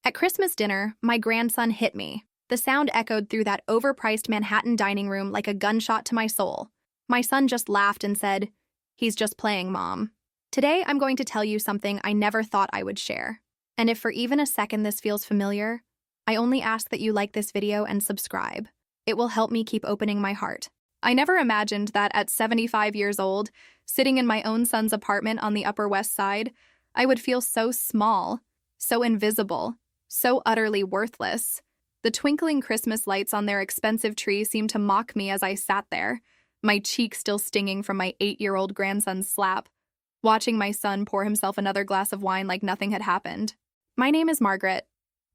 At Christmas dinner, my grandson hit me. The sound echoed through that overpriced Manhattan dining room like a gunshot to my soul. My son just laughed and said, "He's just playing, Mom." Today, I'm going to tell you something I never thought I would share. And if for even a second this feels familiar, I only ask that you like this video and subscribe. It will help me keep opening my heart. I never imagined that at 75 years old, sitting in my own son's apartment on the Upper West Side, I would feel so small, so invisible, so utterly worthless. The twinkling Christmas lights on their expensive tree seemed to mock me as I sat there, my cheek still stinging from my 8-year-old grandson's slap, watching my son pour himself another glass of wine like nothing had happened. My name is Margaret,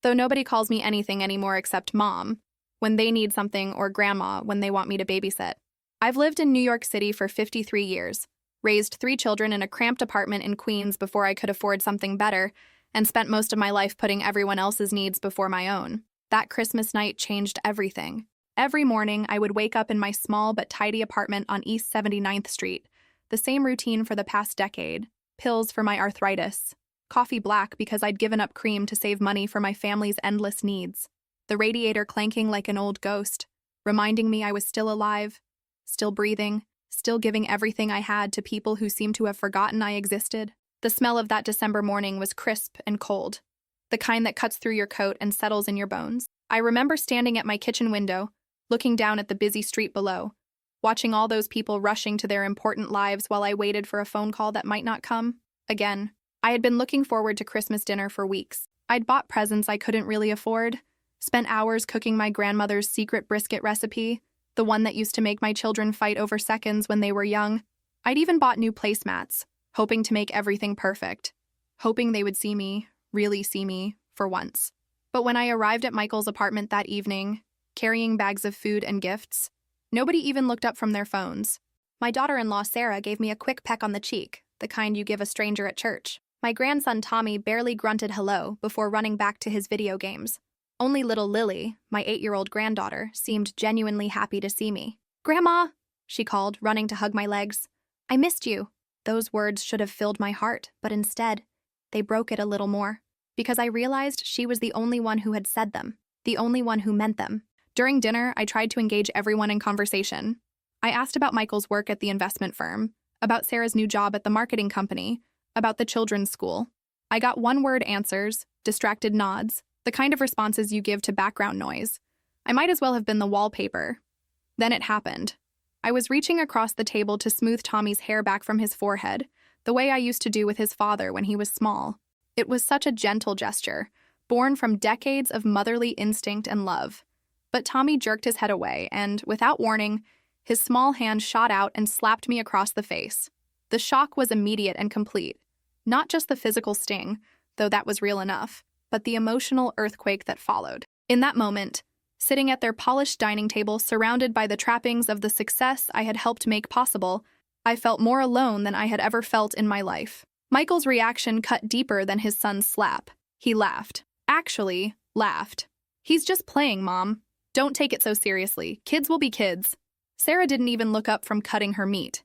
though nobody calls me anything anymore except Mom, when they need something, or Grandma when they want me to babysit. I've lived in New York City for 53 years, raised 3 children in a cramped apartment in Queens before I could afford something better, and spent most of my life putting everyone else's needs before my own. That Christmas night changed everything. Every morning, I would wake up in my small but tidy apartment on East 79th Street, the same routine for the past decade: pills for my arthritis, coffee black because I'd given up cream to save money for my family's endless needs, the radiator clanking like an old ghost, reminding me I was still alive, still breathing, still giving everything I had to people who seemed to have forgotten I existed. The smell of that December morning was crisp and cold, the kind that cuts through your coat and settles in your bones. I remember standing at my kitchen window, looking down at the busy street below, watching all those people rushing to their important lives while I waited for a phone call that might not come. Again, I had been looking forward to Christmas dinner for weeks. I'd bought presents I couldn't really afford, spent hours cooking my grandmother's secret brisket recipe, the one that used to make my children fight over seconds when they were young. I'd even bought new placemats, hoping to make everything perfect, hoping they would see me, really see me, for once. But when I arrived at Michael's apartment that evening, carrying bags of food and gifts, nobody even looked up from their phones. My daughter-in-law Sarah gave me a quick peck on the cheek, the kind you give a stranger at church. My grandson Tommy barely grunted hello before running back to his video games. Only little Lily, my 8-year-old granddaughter, seemed genuinely happy to see me. "Grandma," she called, running to hug my legs. "I missed you." Those words should have filled my heart, but instead, they broke it a little more, because I realized she was the only one who had said them, the only one who meant them. During dinner, I tried to engage everyone in conversation. I asked about Michael's work at the investment firm, about Sarah's new job at the marketing company, about the children's school. I got one-word answers, distracted nods, the kind of responses you give to background noise. I might as well have been the wallpaper. Then it happened. I was reaching across the table to smooth Tommy's hair back from his forehead, the way I used to do with his father when he was small. It was such a gentle gesture, born from decades of motherly instinct and love. But Tommy jerked his head away, and, without warning, his small hand shot out and slapped me across the face. The shock was immediate and complete. Not just the physical sting, though that was real enough, but the emotional earthquake that followed. In that moment, sitting at their polished dining table surrounded by the trappings of the success I had helped make possible, I felt more alone than I had ever felt in my life. Michael's reaction cut deeper than his son's slap. He laughed. Actually, laughed. "He's just playing, Mom. Don't take it so seriously. Kids will be kids." Sarah didn't even look up from cutting her meat.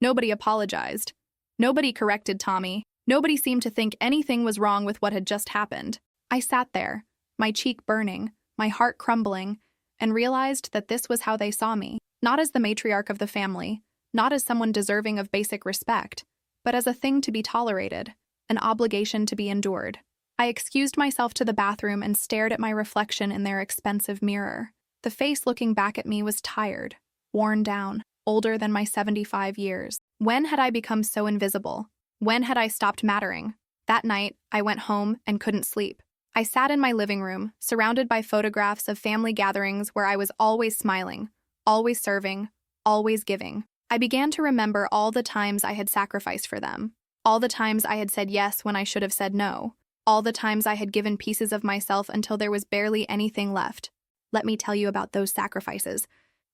Nobody apologized. Nobody corrected Tommy. Nobody seemed to think anything was wrong with what had just happened. I sat there, my cheek burning, my heart crumbling, and realized that this was how they saw me. Not as the matriarch of the family, not as someone deserving of basic respect, but as a thing to be tolerated, an obligation to be endured. I excused myself to the bathroom and stared at my reflection in their expensive mirror. The face looking back at me was tired, worn down, older than my 75 years. When had I become so invisible? When had I stopped mattering? That night, I went home and couldn't sleep. I sat in my living room, surrounded by photographs of family gatherings where I was always smiling, always serving, always giving. I began to remember all the times I had sacrificed for them, all the times I had said yes when I should have said no, all the times I had given pieces of myself until there was barely anything left. Let me tell you about those sacrifices,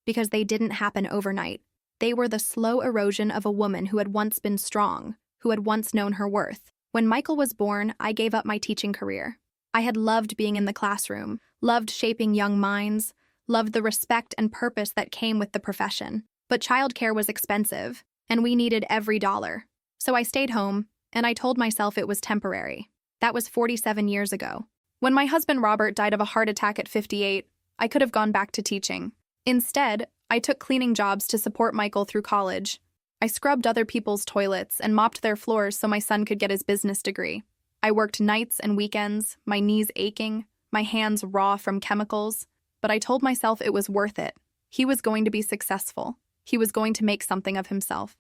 because they didn't happen overnight. They were the slow erosion of a woman who had once been strong, who had once known her worth. When Michael was born, I gave up my teaching career. I had loved being in the classroom, loved shaping young minds, loved the respect and purpose that came with the profession. But childcare was expensive, and we needed every dollar. So I stayed home, and I told myself it was temporary. That was 47 years ago. When my husband Robert died of a heart attack at 58, I could have gone back to teaching. Instead, I took cleaning jobs to support Michael through college. I scrubbed other people's toilets and mopped their floors so my son could get his business degree. I worked nights and weekends, my knees aching, my hands raw from chemicals, but I told myself it was worth it. He was going to be successful. He was going to make something of himself.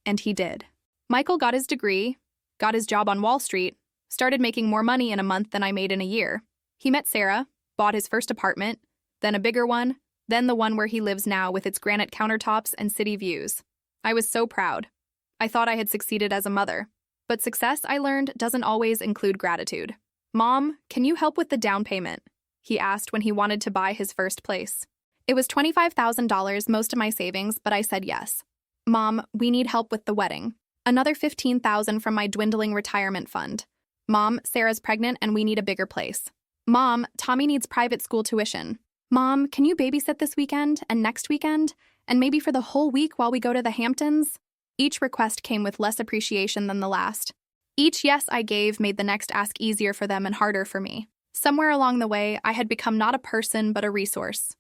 And he did. Michael got his degree, got his job on Wall Street, started making more money in a month than I made in a year. He met Sarah, bought his first apartment, then a bigger one, then the one where he lives now with its granite countertops and city views. I was so proud. I thought I had succeeded as a mother. But success, I learned, doesn't always include gratitude. "Mom, can you help with the down payment?" he asked when he wanted to buy his first place. It was $25,000, most of my savings, but I said yes. "Mom, we need help with the wedding. Another $15,000 from my dwindling retirement fund. Mom, Sarah's pregnant and we need a bigger place. Mom, Tommy needs private school tuition. Mom, can you babysit this weekend and next weekend, and maybe for the whole week while we go to the Hamptons?" Each request came with less appreciation than the last. Each yes I gave made the next ask easier for them and harder for me. Somewhere along the way, I had become not a person but a resource.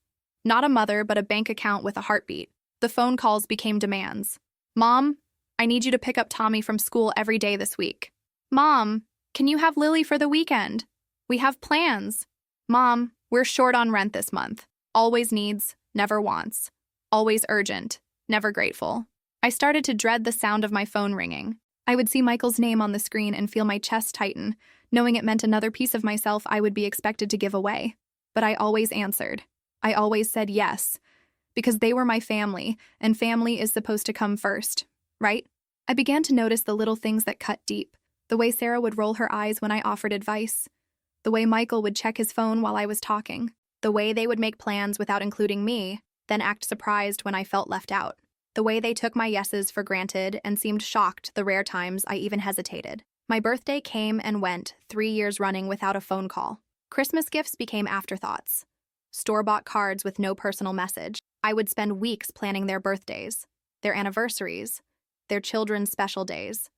Not a mother but a bank account with a heartbeat. The phone calls became demands. "Mom, I need you to pick up Tommy from school every day this week." "Mom, can you have Lily for the weekend? We have plans." "Mom, we're short on rent this month." Always needs, never wants. Always urgent, never grateful. I started to dread the sound of my phone ringing. I would see Michael's name on the screen and feel my chest tighten, knowing it meant another piece of myself I would be expected to give away. But I always answered. I always said yes, because they were my family, and family is supposed to come first, right? I began to notice the little things that cut deep. The way Sarah would roll her eyes when I offered advice. The way Michael would check his phone while I was talking. The way they would make plans without including me, then act surprised when I felt left out. The way they took my yeses for granted and seemed shocked the rare times I even hesitated. My birthday came and went 3 years running without a phone call. Christmas gifts became afterthoughts. Store-bought cards with no personal message. I would spend weeks planning their birthdays, their anniversaries, their children's special days.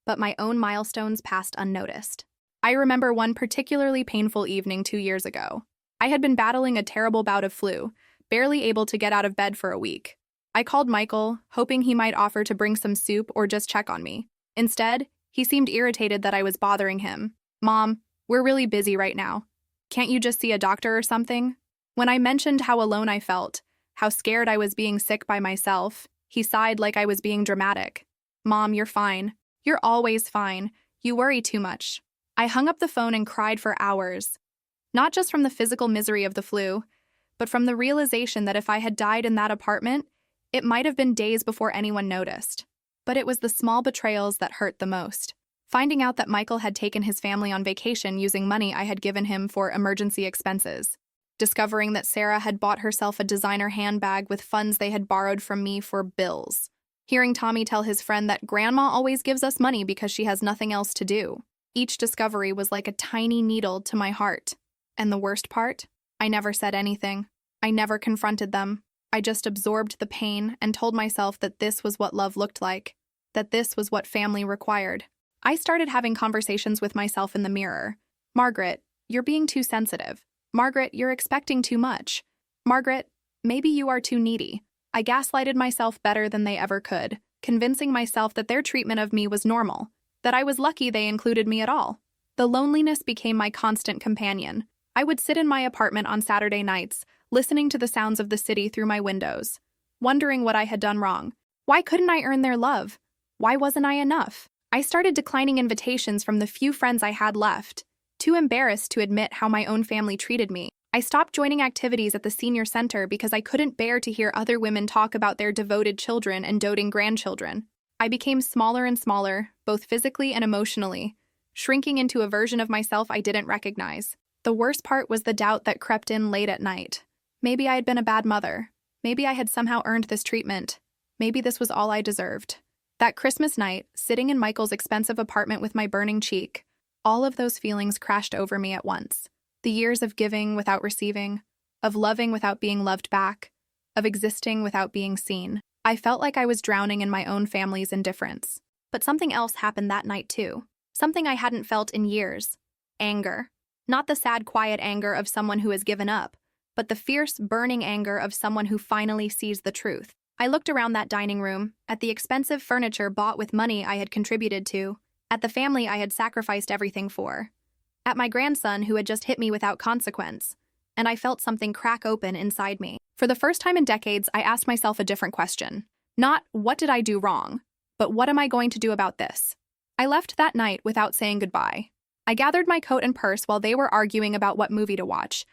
But my own milestones passed unnoticed. I remember one particularly painful evening 2 years ago. I had been battling a terrible bout of flu, barely able to get out of bed for a week. I called Michael, hoping he might offer to bring some soup or just check on me. Instead, he seemed irritated that I was bothering him. "Mom, we're really busy right now. Can't you just see a doctor or something?" When I mentioned how alone I felt, how scared I was being sick by myself, he sighed like I was being dramatic. "Mom, you're fine. You're always fine. You worry too much." I hung up the phone and cried for hours. Not just from the physical misery of the flu, but from the realization that if I had died in that apartment, it might have been days before anyone noticed. But it was the small betrayals that hurt the most. Finding out that Michael had taken his family on vacation using money I had given him for emergency expenses. Discovering that Sarah had bought herself a designer handbag with funds they had borrowed from me for bills. Hearing Tommy tell his friend that grandma always gives us money because she has nothing else to do. Each discovery was like a tiny needle to my heart. And the worst part? I never said anything. I never confronted them. I just absorbed the pain and told myself that this was what love looked like, that this was what family required. I started having conversations with myself in the mirror. "Margaret, you're being too sensitive. Margaret, you're expecting too much. Margaret, maybe you are too needy." I gaslighted myself better than they ever could, convincing myself that their treatment of me was normal, that I was lucky they included me at all. The loneliness became my constant companion. I would sit in my apartment on Saturday nights, listening to the sounds of the city through my windows, wondering what I had done wrong. Why couldn't I earn their love? Why wasn't I enough? I started declining invitations from the few friends I had left, too embarrassed to admit how my own family treated me. I stopped joining activities at the senior center because I couldn't bear to hear other women talk about their devoted children and doting grandchildren. I became smaller and smaller, both physically and emotionally, shrinking into a version of myself I didn't recognize. The worst part was the doubt that crept in late at night. Maybe I had been a bad mother. Maybe I had somehow earned this treatment. Maybe this was all I deserved. That Christmas night, sitting in Michael's expensive apartment with my burning cheek, all of those feelings crashed over me at once. The years of giving without receiving, of loving without being loved back, of existing without being seen. I felt like I was drowning in my own family's indifference. But something else happened that night too. Something I hadn't felt in years. Anger. Not the sad, quiet anger of someone who has given up, but the fierce, burning anger of someone who finally sees the truth. I looked around that dining room, at the expensive furniture bought with money I had contributed to, at the family I had sacrificed everything for, at my grandson who had just hit me without consequence, and I felt something crack open inside me. For the first time in decades, I asked myself a different question. Not, what did I do wrong, but what am I going to do about this? I left that night without saying goodbye. I gathered my coat and purse while they were arguing about what movie to watch,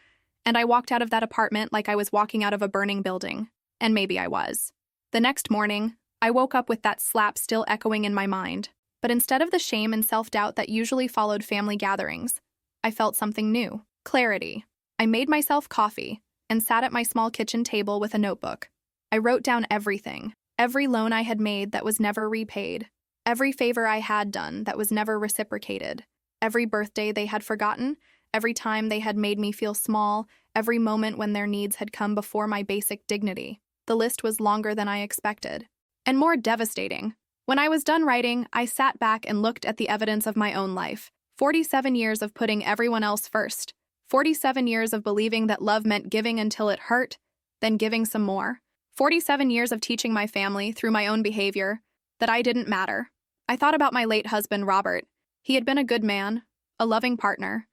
and I walked out of that apartment like I was walking out of a burning building. And maybe I was. The next morning, I woke up with that slap still echoing in my mind. But instead of the shame and self-doubt that usually followed family gatherings, I felt something new. Clarity. I made myself coffee and sat at my small kitchen table with a notebook. I wrote down everything. Every loan I had made that was never repaid. Every favor I had done that was never reciprocated. Every birthday they had forgotten. Every time they had made me feel small. Every moment when their needs had come before my basic dignity. The list was longer than I expected, and more devastating. When I was done writing, I sat back and looked at the evidence of my own life. 47 years of putting everyone else first. 47 years of believing that love meant giving until it hurt, then giving some more. 47 years of teaching my family, through my own behavior, that I didn't matter. I thought about my late husband, Robert. He had been a good man, a loving partner,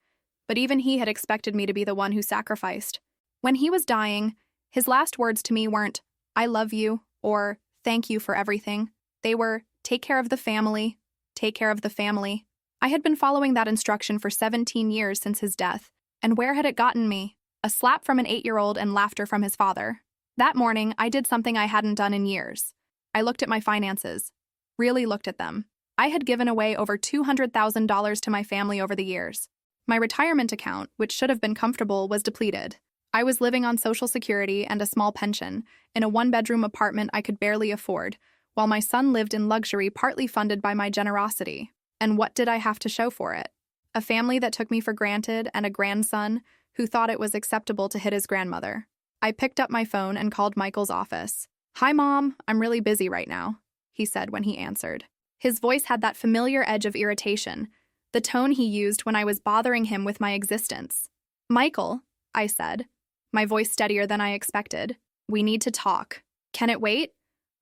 but even he had expected me to be the one who sacrificed. When he was dying, his last words to me weren't, "I love you," or "thank you for everything." They were, "Take care of the family, take care of the family." I had been following that instruction for 17 years since his death, and where had it gotten me? A slap from an 8-year-old and laughter from his father. That morning, I did something I hadn't done in years. I looked at my finances. Really looked at them. I had given away over $200,000 to my family over the years. My retirement account, which should have been comfortable, was depleted. I was living on Social Security and a small pension, in a one-bedroom apartment I could barely afford, while my son lived in luxury partly funded by my generosity. And what did I have to show for it? A family that took me for granted and a grandson who thought it was acceptable to hit his grandmother. I picked up my phone and called Michael's office. "Hi, Mom, I'm really busy right now," he said when he answered. His voice had that familiar edge of irritation, the tone he used when I was bothering him with my existence. "Michael," I said, my voice steadier than I expected, "we need to talk. Can it wait?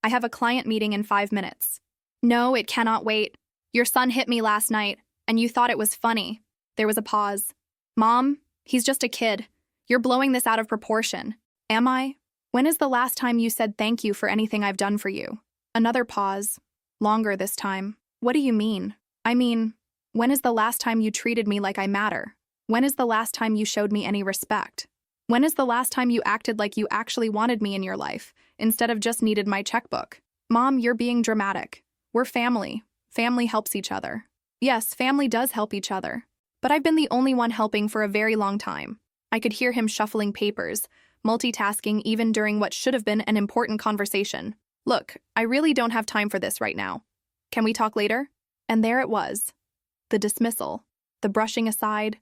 I have a client meeting in 5 minutes." "No, it cannot wait. Your son hit me last night, and you thought it was funny." There was a pause. "Mom, he's just a kid. You're blowing this out of proportion." "Am I? When is the last time you said thank you for anything I've done for you?" Another pause. Longer this time. "What do you mean?" "I mean, when is the last time you treated me like I matter? When is the last time you showed me any respect? When is the last time you acted like you actually wanted me in your life, instead of just needed my checkbook?" "Mom, you're being dramatic. We're family. Family helps each other." "Yes, family does help each other. But I've been the only one helping for a very long time." I could hear him shuffling papers, multitasking even during what should have been an important conversation. "Look, I really don't have time for this right now. Can we talk later?" And there it was. The dismissal, the brushing aside,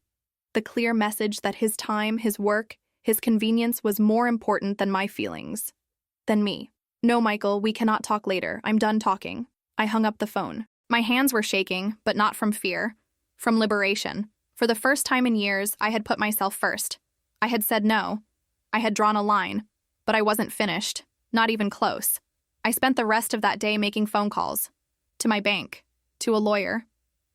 the clear message that his time, his work, his convenience was more important than my feelings. Than me. "No, Michael, we cannot talk later. I'm done talking." I hung up the phone. My hands were shaking, but not from fear. From liberation. For the first time in years, I had put myself first. I had said no. I had drawn a line. But I wasn't finished. Not even close. I spent the rest of that day making phone calls. To my bank. To a lawyer.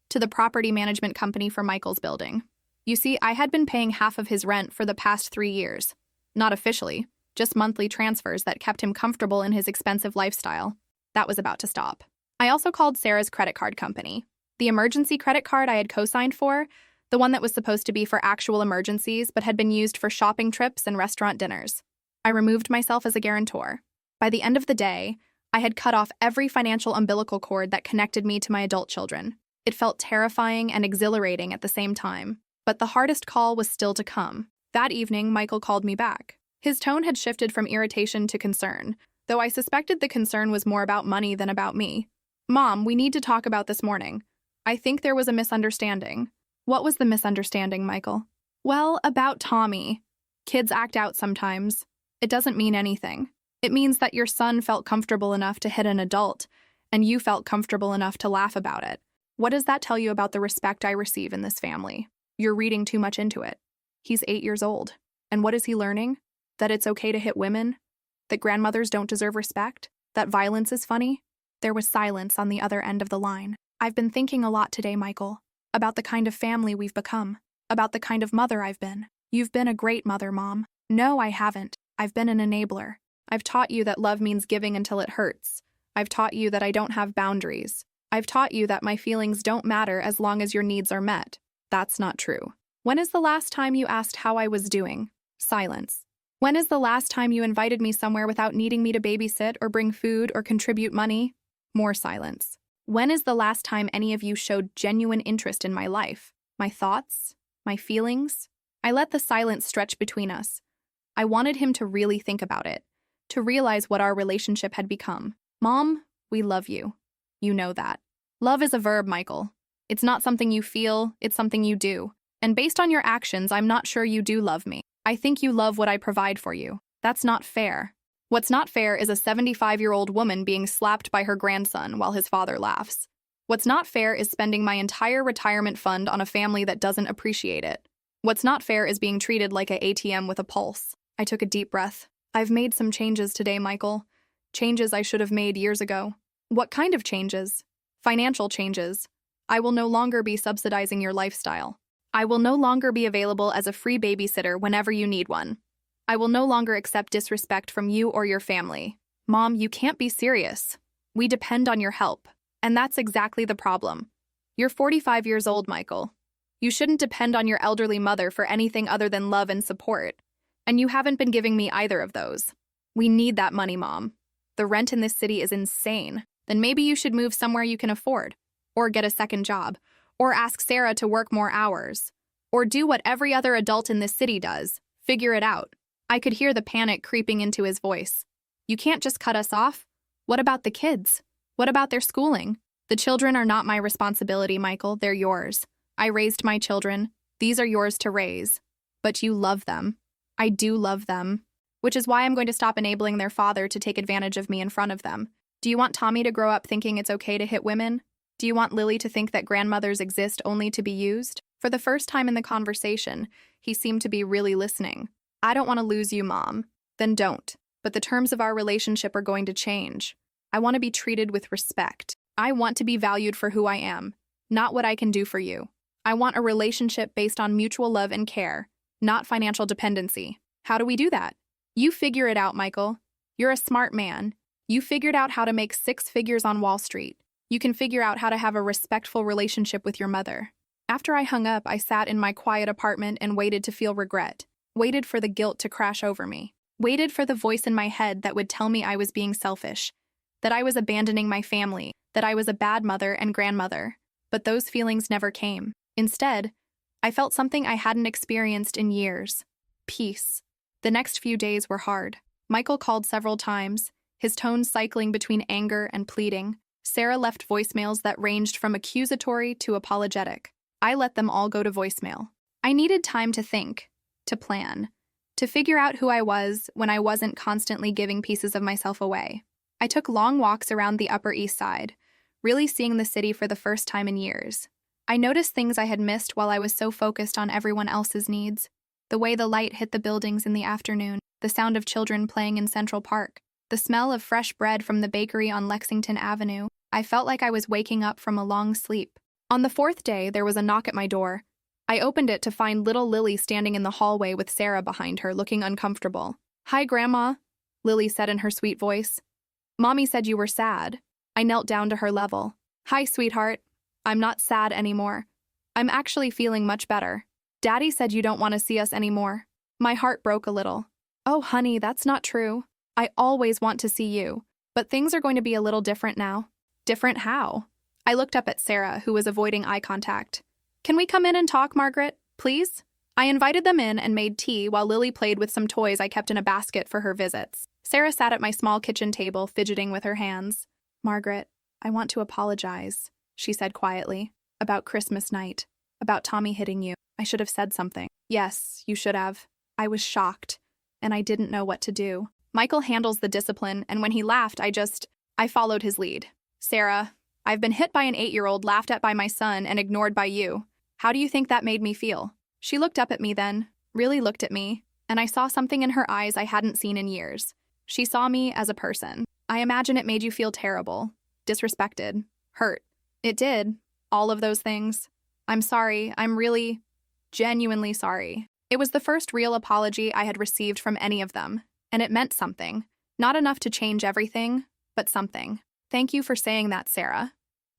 To the property management company for Michael's building. You see, I had been paying half of his rent for the past 3 years. Not officially, just monthly transfers that kept him comfortable in his expensive lifestyle. That was about to stop. I also called Sarah's credit card company. The emergency credit card I had co-signed for, the one that was supposed to be for actual emergencies but had been used for shopping trips and restaurant dinners. I removed myself as a guarantor. By the end of the day, I had cut off every financial umbilical cord that connected me to my adult children. It felt terrifying and exhilarating at the same time. But the hardest call was still to come. That evening, Michael called me back. His tone had shifted from irritation to concern, though I suspected the concern was more about money than about me. "Mom, we need to talk about this morning. I think there was a misunderstanding." "What was the misunderstanding, Michael?" "Well, about Tommy. Kids act out sometimes. It doesn't mean anything. It means that your son felt comfortable enough to hit an adult, and you felt comfortable enough to laugh about it. What does that tell you about the respect I receive in this family?" You're reading too much into it. He's 8 years old. And what is he learning? That it's okay to hit women? That grandmothers don't deserve respect? That violence is funny? There was silence on the other end of the line. I've been thinking a lot today, Michael, about the kind of family we've become, about the kind of mother I've been. You've been a great mother, Mom. No, I haven't. I've been an enabler. I've taught you that love means giving until it hurts. I've taught you that I don't have boundaries. I've taught you that my feelings don't matter as long as your needs are met. That's not true. When is the last time you asked how I was doing? Silence. When is the last time you invited me somewhere without needing me to babysit or bring food or contribute money? More silence. When is the last time any of you showed genuine interest in my life, my thoughts, my feelings? I let the silence stretch between us. I wanted him to really think about it, to realize what our relationship had become. Mom, we love you. You know that. Love is a verb, Michael. It's not something you feel, it's something you do. And based on your actions, I'm not sure you do love me. I think you love what I provide for you. That's not fair. What's not fair is a 75-year-old woman being slapped by her grandson while his father laughs. What's not fair is spending my entire retirement fund on a family that doesn't appreciate it. What's not fair is being treated like an ATM with a pulse. I took a deep breath. I've made some changes today, Michael. Changes I should have made years ago. What kind of changes? Financial changes. I will no longer be subsidizing your lifestyle. I will no longer be available as a free babysitter whenever you need one. I will no longer accept disrespect from you or your family. Mom, you can't be serious. We depend on your help. And that's exactly the problem. You're 45 years old, Michael. You shouldn't depend on your elderly mother for anything other than love and support. And you haven't been giving me either of those. We need that money, Mom. The rent in this city is insane. Then maybe you should move somewhere you can afford. Or get a second job. Or ask Sarah to work more hours. Or do what every other adult in this city does. Figure it out. I could hear the panic creeping into his voice. You can't just cut us off. What about the kids? What about their schooling? The children are not my responsibility, Michael. They're yours. I raised my children. These are yours to raise. But you love them. I do love them. Which is why I'm going to stop enabling their father to take advantage of me in front of them. Do you want Tommy to grow up thinking it's okay to hit women? Do you want Lily to think that grandmothers exist only to be used? For the first time in the conversation, he seemed to be really listening. I don't want to lose you, Mom. Then don't. But the terms of our relationship are going to change. I want to be treated with respect. I want to be valued for who I am, not what I can do for you. I want a relationship based on mutual love and care, not financial dependency. How do we do that? You figure it out, Michael. You're a smart man. You figured out how to make 6 figures on Wall Street. You can figure out how to have a respectful relationship with your mother. After I hung up, I sat in my quiet apartment and waited to feel regret. Waited for the guilt to crash over me. Waited for the voice in my head that would tell me I was being selfish, that I was abandoning my family, that I was a bad mother and grandmother. But those feelings never came. Instead, I felt something I hadn't experienced in years. Peace. The next few days were hard. Michael called several times, his tone cycling between anger and pleading. Sarah left voicemails that ranged from accusatory to apologetic. I let them all go to voicemail. I needed time to think, to plan, to figure out who I was when I wasn't constantly giving pieces of myself away. I took long walks around the Upper East Side, really seeing the city for the first time in years. I noticed things I had missed while I was so focused on everyone else's needs. The way the light hit the buildings in the afternoon, the sound of children playing in Central Park, the smell of fresh bread from the bakery on Lexington Avenue. I felt like I was waking up from a long sleep. On the 4th day, there was a knock at my door. I opened it to find little Lily standing in the hallway with Sarah behind her, looking uncomfortable. "Hi, Grandma," Lily said in her sweet voice. "Mommy said you were sad." I knelt down to her level. "Hi, sweetheart. I'm not sad anymore. I'm actually feeling much better. Daddy said you don't want to see us anymore." My heart broke a little. "Oh, honey, that's not true. I always want to see you. But things are going to be a little different now." "Different how?" I looked up at Sarah, who was avoiding eye contact. "Can we come in and talk, Margaret, please?" I invited them in and made tea while Lily played with some toys I kept in a basket for her visits. Sarah sat at my small kitchen table, fidgeting with her hands. "Margaret, I want to apologize," she said quietly, "about Christmas night, about Tommy hitting you. I should have said something." "Yes, you should have. I was shocked, and I didn't know what to do." Michael handles the discipline, and when he laughed, I followed his lead. "Sarah, I've been hit by an 8-year-old, laughed at by my son, and ignored by you. How do you think that made me feel?" She looked up at me then, really looked at me, and I saw something in her eyes I hadn't seen in years. She saw me as a person. I imagine it made you feel terrible, disrespected, hurt. It did. All of those things. I'm sorry. I'm really, genuinely sorry. It was the first real apology I had received from any of them, and it meant something. Not enough to change everything, but something. Thank you for saying that, Sarah.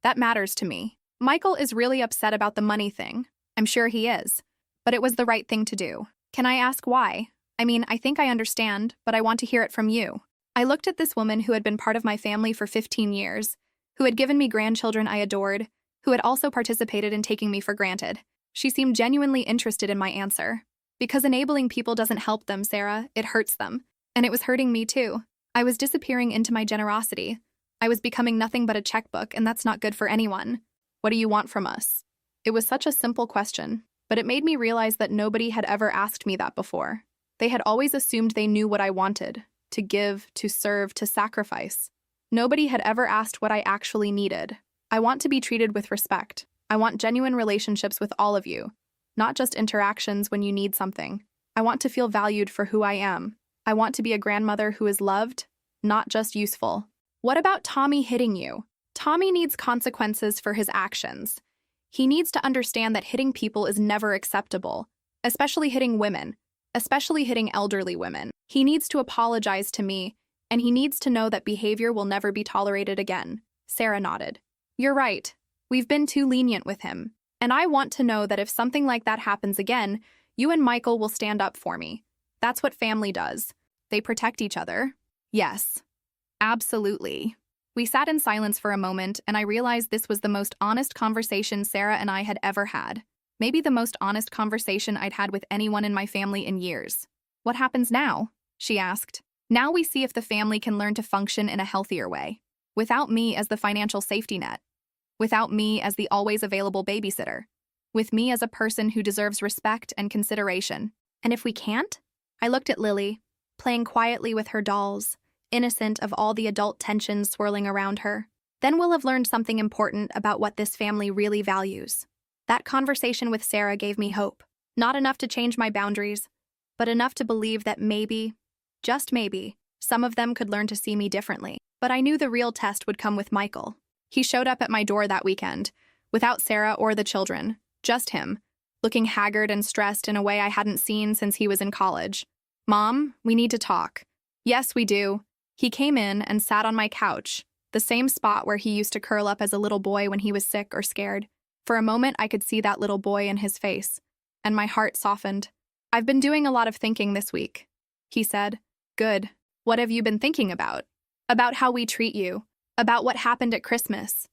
That matters to me. Michael is really upset about the money thing. I'm sure he is. But it was the right thing to do. Can I ask why? I mean, I think I understand, but I want to hear it from you. I looked at this woman who had been part of my family for 15 years, who had given me grandchildren I adored, who had also participated in taking me for granted. She seemed genuinely interested in my answer. Because enabling people doesn't help them, Sarah, it hurts them. And it was hurting me too. I was disappearing into my generosity. I was becoming nothing but a checkbook, and that's not good for anyone. What do you want from us? It was such a simple question, but it made me realize that nobody had ever asked me that before. They had always assumed they knew what I wanted, to give, to serve, to sacrifice. Nobody had ever asked what I actually needed. I want to be treated with respect. I want genuine relationships with all of you, not just interactions when you need something. I want to feel valued for who I am. I want to be a grandmother who is loved, not just useful. What about Tommy hitting you? Tommy needs consequences for his actions. He needs to understand that hitting people is never acceptable, especially hitting women, especially hitting elderly women. He needs to apologize to me, and he needs to know that behavior will never be tolerated again. Sarah nodded. You're right. We've been too lenient with him. And I want to know that if something like that happens again, you and Michael will stand up for me. That's what family does. They protect each other. Yes. Absolutely. We sat in silence for a moment, and I realized this was the most honest conversation Sarah and I had ever had. Maybe the most honest conversation I'd had with anyone in my family in years. What happens now? She asked. Now we see if the family can learn to function in a healthier way. Without me as the financial safety net. Without me as the always available babysitter. With me as a person who deserves respect and consideration. And if we can't? I looked at Lily, playing quietly with her dolls, innocent of all the adult tensions swirling around her. Then we'll have learned something important about what this family really values. That conversation with Sarah gave me hope. Not enough to change my boundaries, but enough to believe that maybe, just maybe, some of them could learn to see me differently. But I knew the real test would come with Michael. He showed up at my door that weekend, without Sarah or the children, just him, looking haggard and stressed in a way I hadn't seen since he was in college. Mom, we need to talk. Yes, we do. He came in and sat on my couch, the same spot where he used to curl up as a little boy when he was sick or scared. For a moment, I could see that little boy in his face, and my heart softened. I've been doing a lot of thinking this week, he said. Good. What have you been thinking about? About how we treat you. About what happened at Christmas.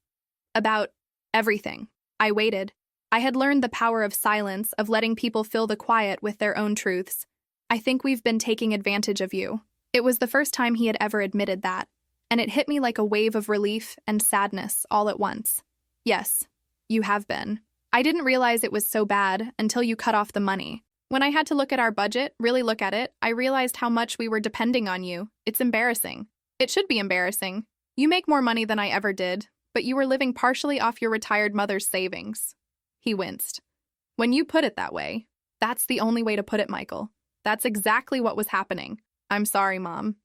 About everything. I waited. I had learned the power of silence, of letting people fill the quiet with their own truths. I think we've been taking advantage of you. It was the first time he had ever admitted that, and it hit me like a wave of relief and sadness all at once. Yes, you have been. I didn't realize it was so bad until you cut off the money. When I had to look at our budget, really look at it, I realized how much we were depending on you. It's embarrassing. It should be embarrassing. You make more money than I ever did, but you were living partially off your retired mother's savings. He winced. When you put it that way, that's the only way to put it, Michael. That's exactly what was happening. I'm sorry, Mom.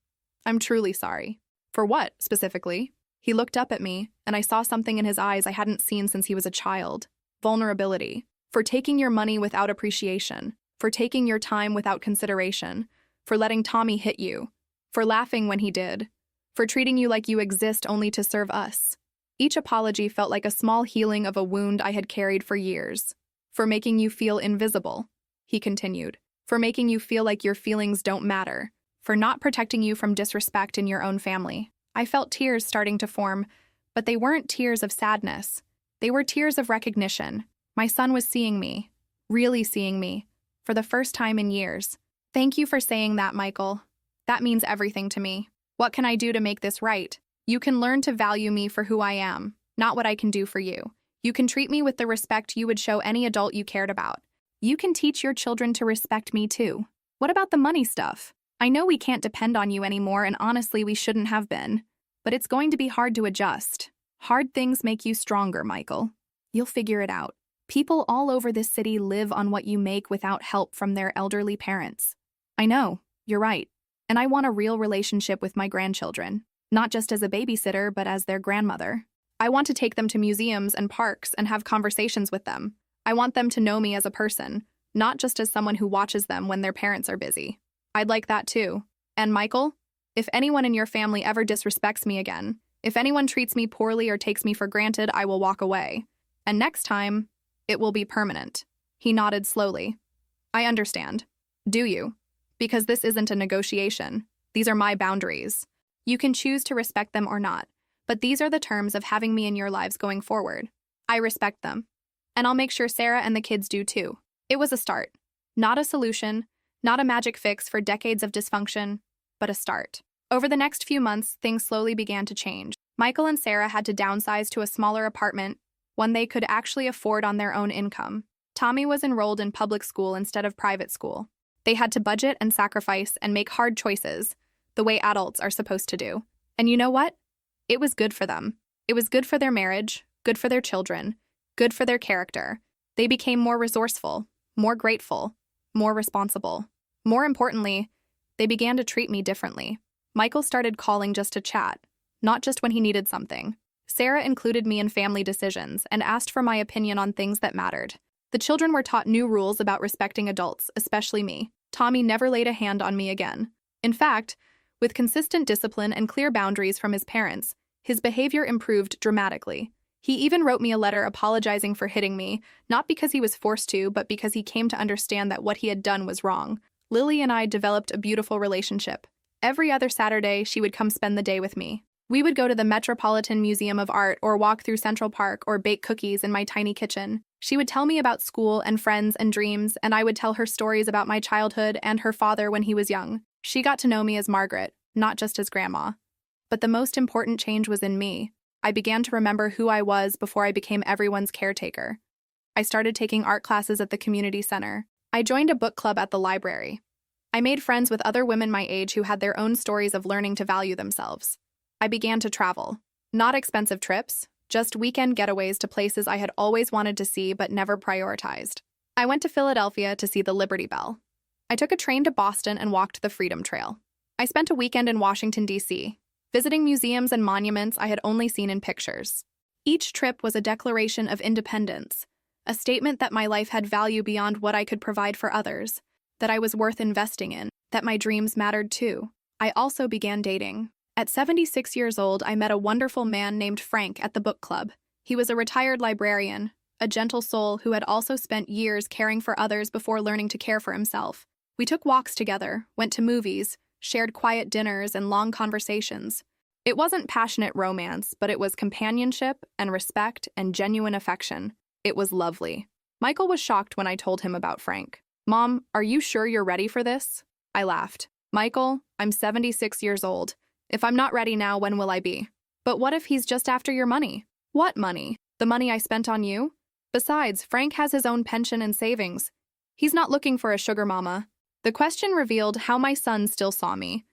I'm truly sorry. For what, specifically? He looked up at me, and I saw something in his eyes I hadn't seen since he was a child. Vulnerability. For taking your money without appreciation. For taking your time without consideration. For letting Tommy hit you. For laughing when he did. For treating you like you exist only to serve us. Each apology felt like a small healing of a wound I had carried for years. For making you feel invisible, he continued. For making you feel like your feelings don't matter. For not protecting you from disrespect in your own family. I felt tears starting to form, but they weren't tears of sadness. They were tears of recognition. My son was seeing me, really seeing me, for the first time in years. Thank you for saying that, Michael. That means everything to me. What can I do to make this right? You can learn to value me for who I am, not what I can do for you. You can treat me with the respect you would show any adult you cared about. You can teach your children to respect me too. What about the money stuff? I know we can't depend on you anymore, and honestly, we shouldn't have been. But it's going to be hard to adjust. Hard things make you stronger, Michael. You'll figure it out. People all over this city live on what you make without help from their elderly parents. I know, you're right. And I want a real relationship with my grandchildren, not just as a babysitter, but as their grandmother. I want to take them to museums and parks and have conversations with them. I want them to know me as a person, not just as someone who watches them when their parents are busy. I'd like that too. And Michael, if anyone in your family ever disrespects me again, if anyone treats me poorly or takes me for granted, I will walk away. And next time, it will be permanent. He nodded slowly. I understand. Do you? Because this isn't a negotiation. These are my boundaries. You can choose to respect them or not, but these are the terms of having me in your lives going forward. I respect them. And I'll make sure Sarah and the kids do too. It was a start. Not a solution, not a magic fix for decades of dysfunction, but a start. Over the next few months, things slowly began to change. Michael and Sarah had to downsize to a smaller apartment, one they could actually afford on their own income. Tommy was enrolled in public school instead of private school. They had to budget and sacrifice and make hard choices, the way adults are supposed to do. And you know what? It was good for them. It was good for their marriage, good for their children, good for their character. They became more resourceful, more grateful, more responsible. More importantly, they began to treat me differently. Michael started calling just to chat, not just when he needed something. Sarah included me in family decisions and asked for my opinion on things that mattered. The children were taught new rules about respecting adults, especially me. Tommy never laid a hand on me again. In fact, with consistent discipline and clear boundaries from his parents, his behavior improved dramatically. He even wrote me a letter apologizing for hitting me, not because he was forced to, but because he came to understand that what he had done was wrong. Lily and I developed a beautiful relationship. Every other Saturday, she would come spend the day with me. We would go to the Metropolitan Museum of Art or walk through Central Park or bake cookies in my tiny kitchen. She would tell me about school and friends and dreams, and I would tell her stories about my childhood and her father when he was young. She got to know me as Margaret, not just as Grandma. But the most important change was in me. I began to remember who I was before I became everyone's caretaker. I started taking art classes at the community center. I joined a book club at the library. I made friends with other women my age who had their own stories of learning to value themselves. I began to travel. Not expensive trips, just weekend getaways to places I had always wanted to see but never prioritized. I went to Philadelphia to see the Liberty Bell. I took a train to Boston and walked the Freedom Trail. I spent a weekend in Washington, D.C., visiting museums and monuments I had only seen in pictures. Each trip was a declaration of independence, a statement that my life had value beyond what I could provide for others, that I was worth investing in, that my dreams mattered too. I also began dating. At 76 years old, I met a wonderful man named Frank at the book club. He was a retired librarian, a gentle soul who had also spent years caring for others before learning to care for himself. We took walks together, went to movies, shared quiet dinners and long conversations. It wasn't passionate romance, but it was companionship and respect and genuine affection. It was lovely. Michael was shocked when I told him about Frank. "Mom, are you sure you're ready for this?" I laughed. "Michael, I'm 76 years old. If I'm not ready now, when will I be?" "But what if he's just after your money?" "What money? The money I spent on you? Besides, Frank has his own pension and savings. He's not looking for a sugar mama." The question revealed how my son still saw me,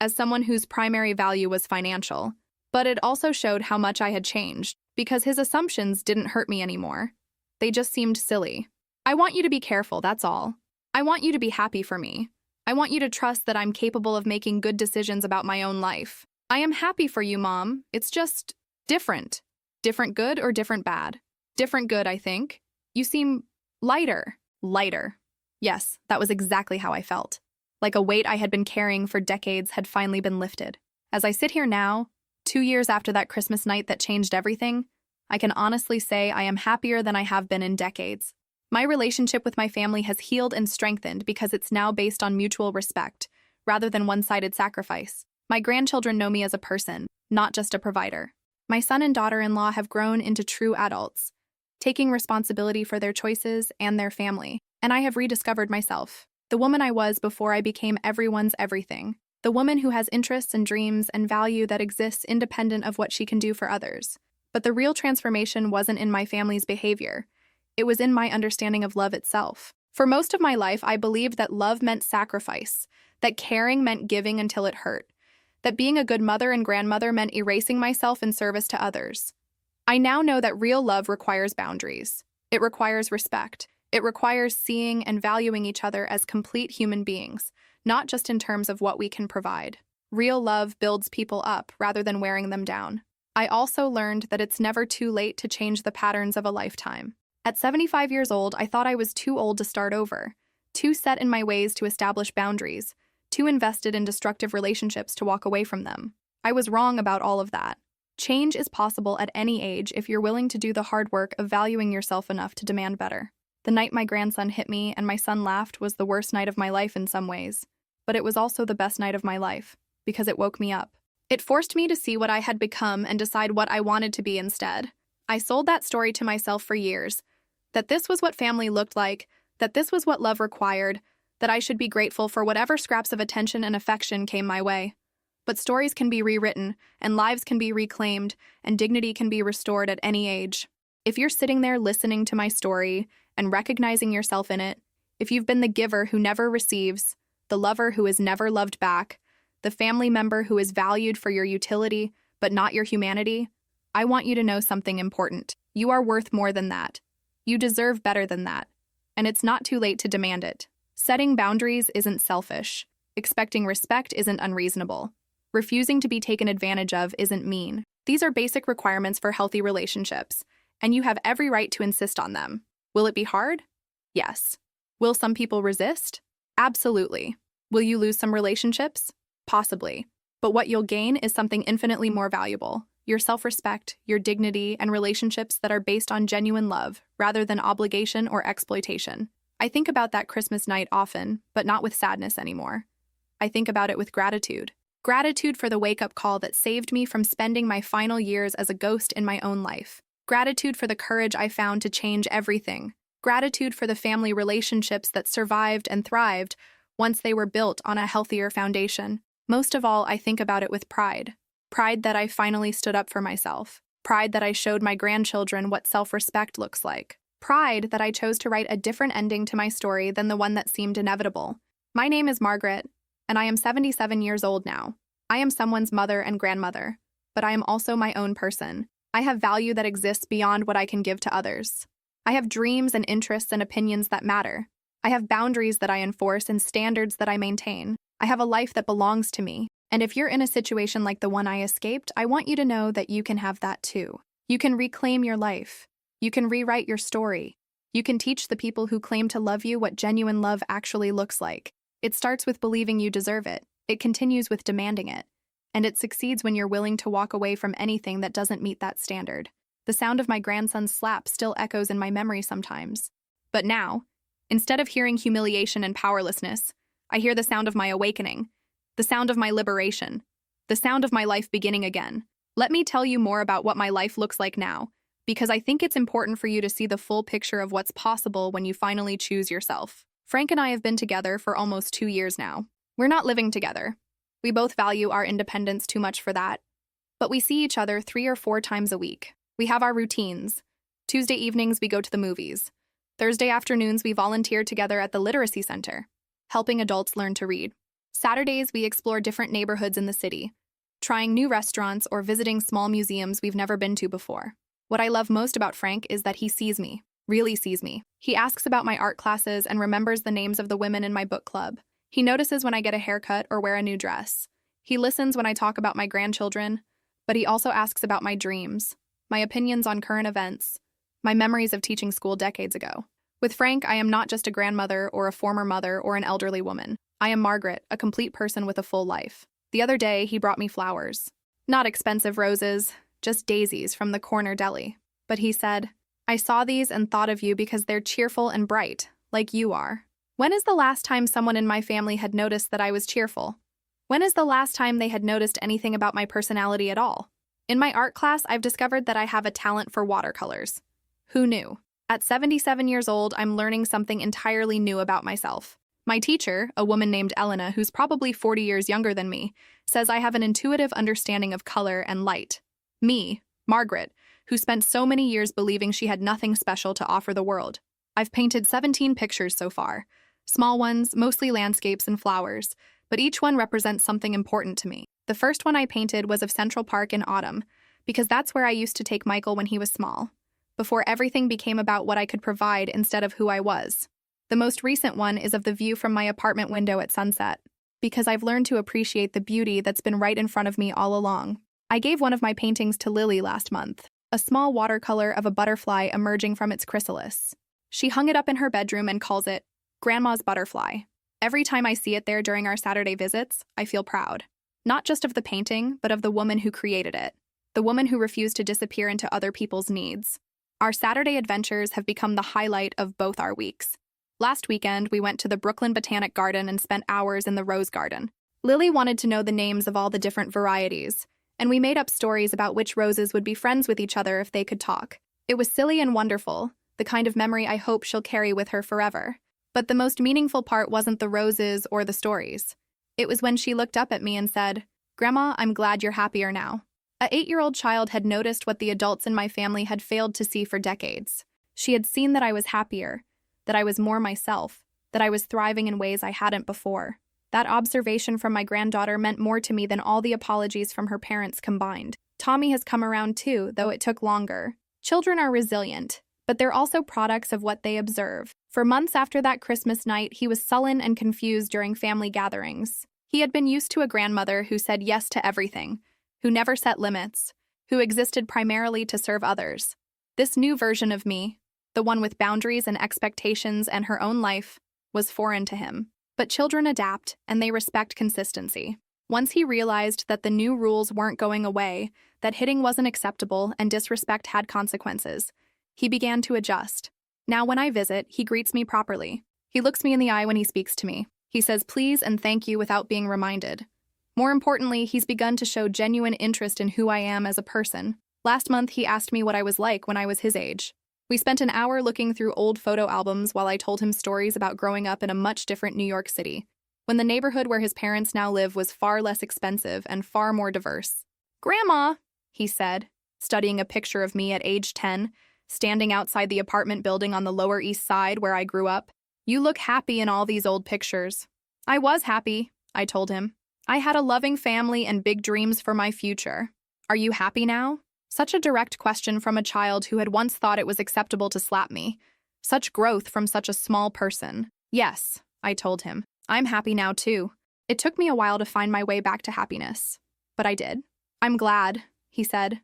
as someone whose primary value was financial. But it also showed how much I had changed, because his assumptions didn't hurt me anymore. They just seemed silly. "I want you to be careful, that's all. I want you to be happy for me. I want you to trust that I'm capable of making good decisions about my own life. I am happy for you, Mom. It's just different. Different good or different bad? Different good, I think. You seem lighter." Lighter. Yes, that was exactly how I felt. Like a weight I had been carrying for decades had finally been lifted. As I sit here now, 2 years after that Christmas night that changed everything, I can honestly say I am happier than I have been in decades. My relationship with my family has healed and strengthened because it's now based on mutual respect, rather than one-sided sacrifice. My grandchildren know me as a person, not just a provider. My son and daughter-in-law have grown into true adults, taking responsibility for their choices and their family. And I have rediscovered myself, the woman I was before I became everyone's everything, the woman who has interests and dreams and value that exists independent of what she can do for others. But the real transformation wasn't in my family's behavior. It was in my understanding of love itself. For most of my life, I believed that love meant sacrifice, that caring meant giving until it hurt, that being a good mother and grandmother meant erasing myself in service to others. I now know that real love requires boundaries. It requires respect. It requires seeing and valuing each other as complete human beings, not just in terms of what we can provide. Real love builds people up rather than wearing them down. I also learned that it's never too late to change the patterns of a lifetime. At 75 years old, I thought I was too old to start over, too set in my ways to establish boundaries, too invested in destructive relationships to walk away from them. I was wrong about all of that. Change is possible at any age if you're willing to do the hard work of valuing yourself enough to demand better. The night my grandson hit me and my son laughed was the worst night of my life in some ways, but it was also the best night of my life, because it woke me up. It forced me to see what I had become and decide what I wanted to be instead. I sold that story to myself for years, that this was what family looked like, that this was what love required, that I should be grateful for whatever scraps of attention and affection came my way. But stories can be rewritten, and lives can be reclaimed, and dignity can be restored at any age. If you're sitting there listening to my story and recognizing yourself in it, if you've been the giver who never receives, the lover who is never loved back, the family member who is valued for your utility but not your humanity, I want you to know something important. You are worth more than that. You deserve better than that. And it's not too late to demand it. Setting boundaries isn't selfish. Expecting respect isn't unreasonable. Refusing to be taken advantage of isn't mean. These are basic requirements for healthy relationships, and you have every right to insist on them. Will it be hard? Yes. Will some people resist? Absolutely. Will you lose some relationships? Possibly. But what you'll gain is something infinitely more valuable: your self-respect, your dignity, and relationships that are based on genuine love, rather than obligation or exploitation. I think about that Christmas night often, but not with sadness anymore. I think about it with gratitude. Gratitude for the wake-up call that saved me from spending my final years as a ghost in my own life. Gratitude for the courage I found to change everything. Gratitude for the family relationships that survived and thrived once they were built on a healthier foundation. Most of all, I think about it with pride. Pride that I finally stood up for myself. Pride that I showed my grandchildren what self-respect looks like. Pride that I chose to write a different ending to my story than the one that seemed inevitable. My name is Margaret, and I am 77 years old now. I am someone's mother and grandmother, but I am also my own person. I have value that exists beyond what I can give to others. I have dreams and interests and opinions that matter. I have boundaries that I enforce and standards that I maintain. I have a life that belongs to me. And if you're in a situation like the one I escaped, I want you to know that you can have that too. You can reclaim your life. You can rewrite your story. You can teach the people who claim to love you what genuine love actually looks like. It starts with believing you deserve it. It continues with demanding it. And it succeeds when you're willing to walk away from anything that doesn't meet that standard. The sound of my grandson's slap still echoes in my memory sometimes. But now, instead of hearing humiliation and powerlessness, I hear the sound of my awakening, the sound of my liberation, the sound of my life beginning again. Let me tell you more about what my life looks like now, because I think it's important for you to see the full picture of what's possible when you finally choose yourself. Frank and I have been together for almost 2 years now. We're not living together. We both value our independence too much for that. But we see each other 3 or 4 times a week. We have our routines. Tuesday evenings, we go to the movies. Thursday afternoons, we volunteer together at the Literacy Center, helping adults learn to read. Saturdays, we explore different neighborhoods in the city, trying new restaurants or visiting small museums we've never been to before. What I love most about Frank is that he sees me, really sees me. He asks about my art classes and remembers the names of the women in my book club. He notices when I get a haircut or wear a new dress. He listens when I talk about my grandchildren, but he also asks about my dreams, my opinions on current events, my memories of teaching school decades ago. With Frank, I am not just a grandmother or a former mother or an elderly woman. I am Margaret, a complete person with a full life. The other day, he brought me flowers. Not expensive roses, just daisies from the corner deli. But he said, "I saw these and thought of you because they're cheerful and bright, like you are." When is the last time someone in my family had noticed that I was cheerful? When is the last time they had noticed anything about my personality at all? In my art class, I've discovered that I have a talent for watercolors. Who knew? At 77 years old, I'm learning something entirely new about myself. My teacher, a woman named Elena, who's probably 40 years younger than me, says I have an intuitive understanding of color and light. Me, Margaret, who spent so many years believing she had nothing special to offer the world. I've painted 17 pictures so far. Small ones, mostly landscapes and flowers, but each one represents something important to me. The first one I painted was of Central Park in autumn, because that's where I used to take Michael when he was small. before everything became about what I could provide instead of who I was. The most recent one is of the view from my apartment window at sunset, because I've learned to appreciate the beauty that's been right in front of me all along. I gave one of my paintings to Lily last month, a small watercolor of a butterfly emerging from its chrysalis. She hung it up in her bedroom and calls it Grandma's Butterfly. Every time I see it there during our Saturday visits, I feel proud. Not just of the painting, but of the woman who created it, the woman who refused to disappear into other people's needs. Our Saturday adventures have become the highlight of both our weeks. Last weekend, we went to the Brooklyn Botanic Garden and spent hours in the Rose Garden. Lily wanted to know the names of all the different varieties, and we made up stories about which roses would be friends with each other if they could talk. It was silly and wonderful, the kind of memory I hope she'll carry with her forever. But the most meaningful part wasn't the roses or the stories. It was when she looked up at me and said, "Grandma, I'm glad you're happier now." A 8-year-old child had noticed what the adults in my family had failed to see for decades. She had seen that I was happier, that I was more myself, that I was thriving in ways I hadn't before. That observation from my granddaughter meant more to me than all the apologies from her parents combined. Tommy has come around too, though it took longer. Children are resilient, but they're also products of what they observe. For months after that Christmas night, he was sullen and confused during family gatherings. He had been used to a grandmother who said yes to everything, who never set limits, who existed primarily to serve others. This new version of me, the one with boundaries and expectations and her own life, was foreign to him. But children adapt, and they respect consistency. Once he realized that the new rules weren't going away, that hitting wasn't acceptable and disrespect had consequences, he began to adjust. Now when I visit, he greets me properly. He looks me in the eye when he speaks to me. He says please and thank you without being reminded. More importantly, he's begun to show genuine interest in who I am as a person. Last month, he asked me what I was like when I was his age. We spent an hour looking through old photo albums while I told him stories about growing up in a much different New York City, when the neighborhood where his parents now live was far less expensive and far more diverse. "Grandma," he said, studying a picture of me at age 10, standing outside the apartment building on the Lower East Side where I grew up. "You look happy in all these old pictures." I was happy, I told him. I had a loving family and big dreams for my future. Are you happy now? Such a direct question from a child who had once thought it was acceptable to slap me. Such growth from such a small person. Yes, I told him. I'm happy now too. It took me a while to find my way back to happiness. But I did. I'm glad, he said.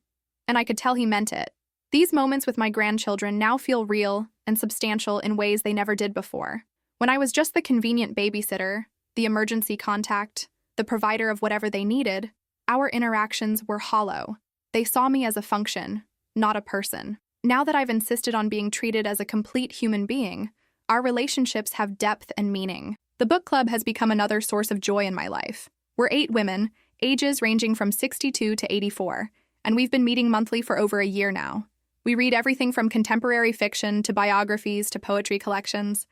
And I could tell he meant it. These moments with my grandchildren now feel real and substantial in ways they never did before. When I was just the convenient babysitter, the emergency contact, the provider of whatever they needed, our interactions were hollow. They saw me as a function, not a person. Now that I've insisted on being treated as a complete human being, our relationships have depth and meaning. The book club has become another source of joy in my life. We're 8 women, ages ranging from 62 to 84, and we've been meeting monthly for over a year now. We read everything from contemporary fiction to biographies to poetry collections,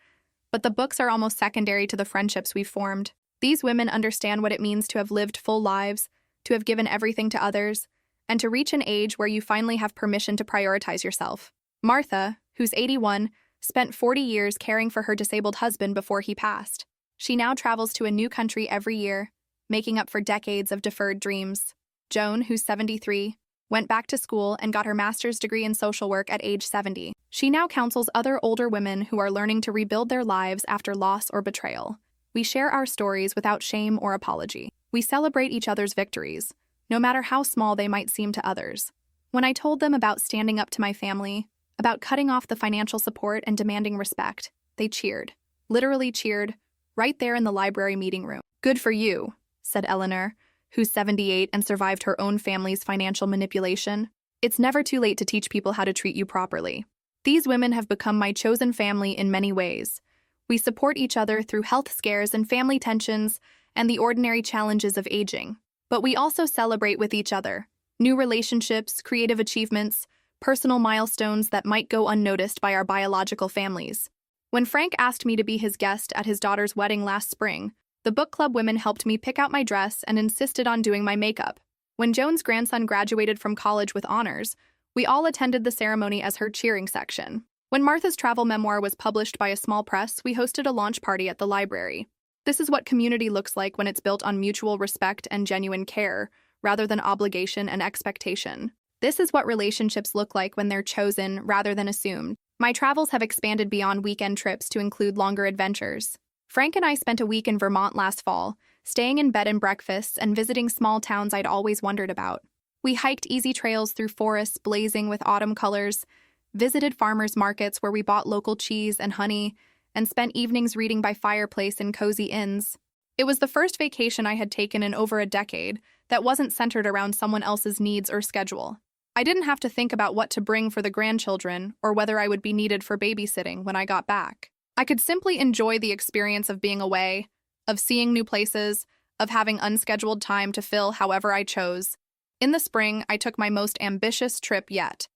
but the books are almost secondary to the friendships we've formed. These women understand what it means to have lived full lives, to have given everything to others, and to reach an age where you finally have permission to prioritize yourself. Martha, who's 81, spent 40 years caring for her disabled husband before he passed. She now travels to a new country every year, making up for decades of deferred dreams. Joan, who's 73, went back to school and got her master's degree in social work at age 70. She now counsels other older women who are learning to rebuild their lives after loss or betrayal. We share our stories without shame or apology. We celebrate each other's victories, no matter how small they might seem to others. When I told them about standing up to my family, about cutting off the financial support and demanding respect, they cheered, literally cheered, right there in the library meeting room. "Good for you," said Eleanor, who's 78 and survived her own family's financial manipulation. "It's never too late to teach people how to treat you properly." These women have become my chosen family in many ways. We support each other through health scares and family tensions and the ordinary challenges of aging. But we also celebrate with each other. New relationships, creative achievements, personal milestones that might go unnoticed by our biological families. When Frank asked me to be his guest at his daughter's wedding last spring, the book club women helped me pick out my dress and insisted on doing my makeup. When Joan's grandson graduated from college with honors, we all attended the ceremony as her cheering section. When Martha's travel memoir was published by a small press, we hosted a launch party at the library. This is what community looks like when it's built on mutual respect and genuine care, rather than obligation and expectation. This is what relationships look like when they're chosen rather than assumed. My travels have expanded beyond weekend trips to include longer adventures. Frank and I spent a week in Vermont last fall, staying in bed and breakfasts and visiting small towns I'd always wondered about. We hiked easy trails through forests blazing with autumn colors, visited farmers' markets where we bought local cheese and honey, and spent evenings reading by fireplace in cozy inns. It was the first vacation I had taken in over a decade that wasn't centered around someone else's needs or schedule. I didn't have to think about what to bring for the grandchildren or whether I would be needed for babysitting when I got back. I could simply enjoy the experience of being away, of seeing new places, of having unscheduled time to fill however I chose. In the spring, I took my most ambitious trip yet,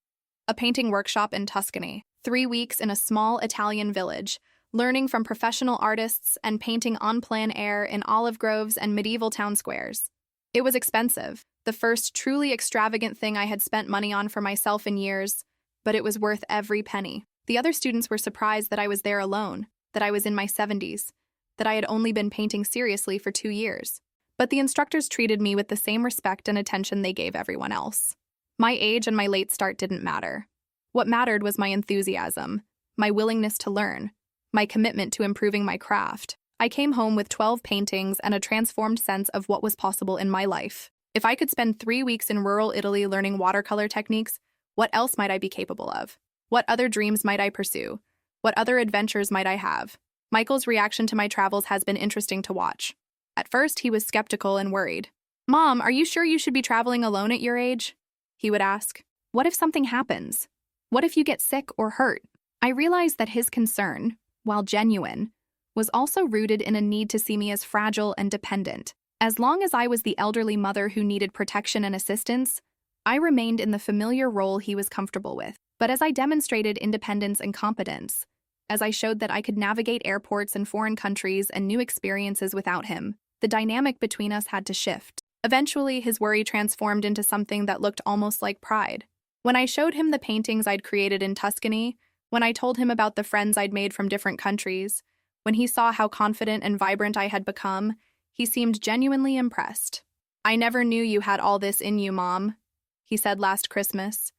a painting workshop in Tuscany. 3 weeks in a small Italian village, learning from professional artists and painting en plein air in olive groves and medieval town squares. It was expensive, the first truly extravagant thing I had spent money on for myself in years, but it was worth every penny. The other students were surprised that I was there alone, that I was in my 70s, that I had only been painting seriously for 2 years. But the instructors treated me with the same respect and attention they gave everyone else. My age and my late start didn't matter. What mattered was my enthusiasm, my willingness to learn, my commitment to improving my craft. I came home with 12 paintings and a transformed sense of what was possible in my life. If I could spend 3 weeks in rural Italy learning watercolor techniques, what else might I be capable of? What other dreams might I pursue? What other adventures might I have? Michael's reaction to my travels has been interesting to watch. At first, he was skeptical and worried. "Mom, are you sure you should be traveling alone at your age?" he would ask. "What if something happens? What if you get sick or hurt?" I realized that his concern, while genuine, was also rooted in a need to see me as fragile and dependent. As long as I was the elderly mother who needed protection and assistance, I remained in the familiar role he was comfortable with. But as I demonstrated independence and competence, as I showed that I could navigate airports and foreign countries and new experiences without him, the dynamic between us had to shift. Eventually, his worry transformed into something that looked almost like pride. When I showed him the paintings I'd created in Tuscany, when I told him about the friends I'd made from different countries, when he saw how confident and vibrant I had become, he seemed genuinely impressed. "I never knew you had all this in you, Mom," he said last Christmas.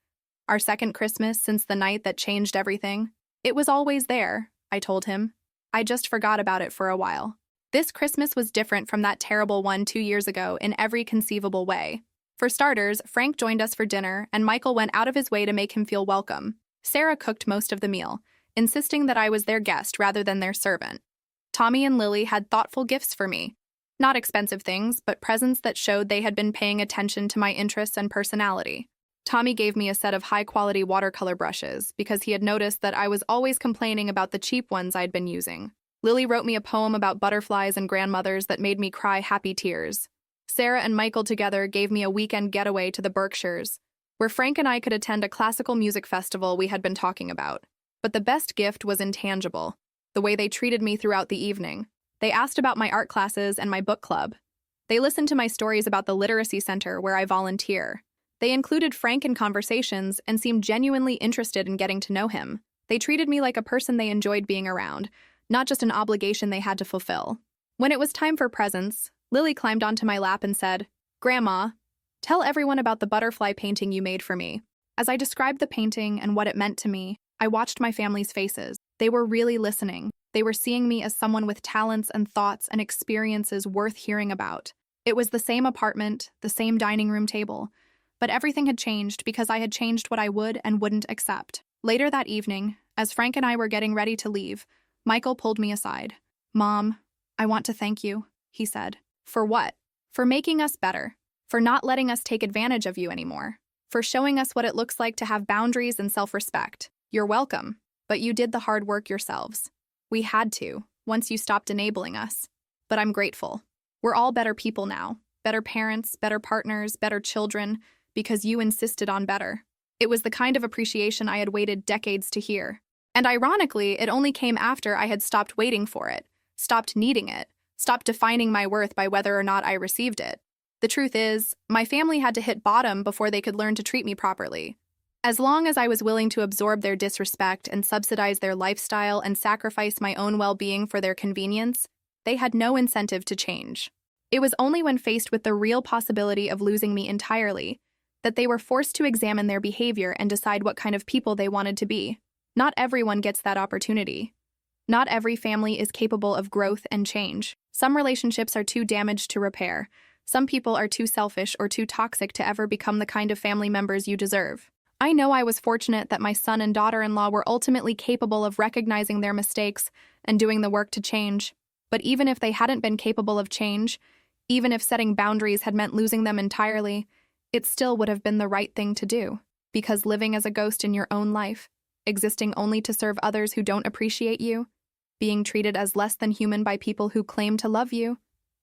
Our second Christmas since the night that changed everything. "It was always there," I told him. "I just forgot about it for a while." This Christmas was different from that terrible one 2 years ago in every conceivable way. For starters, Frank joined us for dinner, and Michael went out of his way to make him feel welcome. Sarah cooked most of the meal, insisting that I was their guest rather than their servant. Tommy and Lily had thoughtful gifts for me. Not expensive things, but presents that showed they had been paying attention to my interests and personality. Tommy gave me a set of high-quality watercolor brushes because he had noticed that I was always complaining about the cheap ones I'd been using. Lily wrote me a poem about butterflies and grandmothers that made me cry happy tears. Sarah and Michael together gave me a weekend getaway to the Berkshires, where Frank and I could attend a classical music festival we had been talking about. But the best gift was intangible, the way they treated me throughout the evening. They asked about my art classes and my book club. They listened to my stories about the literacy center where I volunteer. They included Frank in conversations and seemed genuinely interested in getting to know him. They treated me like a person they enjoyed being around, not just an obligation they had to fulfill. When it was time for presents, Lily climbed onto my lap and said, "Grandma, tell everyone about the butterfly painting you made for me." As I described the painting and what it meant to me, I watched my family's faces. They were really listening. They were seeing me as someone with talents and thoughts and experiences worth hearing about. It was the same apartment, the same dining room table, but everything had changed because I had changed what I would and wouldn't accept. Later that evening, as Frank and I were getting ready to leave, Michael pulled me aside. "Mom, I want to thank you," he said. "For what?" "For making us better. For not letting us take advantage of you anymore. For showing us what it looks like to have boundaries and self-respect. You're welcome, but you did the hard work yourselves. We had to, once you stopped enabling us. But I'm grateful. We're all better people now. Better parents, better partners, better children, because you insisted on better." It was the kind of appreciation I had waited decades to hear. And ironically, it only came after I had stopped waiting for it, stopped needing it, stopped defining my worth by whether or not I received it. The truth is, my family had to hit bottom before they could learn to treat me properly. As long as I was willing to absorb their disrespect and subsidize their lifestyle and sacrifice my own well-being for their convenience, they had no incentive to change. It was only when faced with the real possibility of losing me entirely, that they were forced to examine their behavior and decide what kind of people they wanted to be. Not everyone gets that opportunity. Not every family is capable of growth and change. Some relationships are too damaged to repair. Some people are too selfish or too toxic to ever become the kind of family members you deserve. I know I was fortunate that my son and daughter-in-law were ultimately capable of recognizing their mistakes and doing the work to change. But even if they hadn't been capable of change, even if setting boundaries had meant losing them entirely, it still would have been the right thing to do. Because living as a ghost in your own life, existing only to serve others who don't appreciate you, being treated as less than human by people who claim to love you,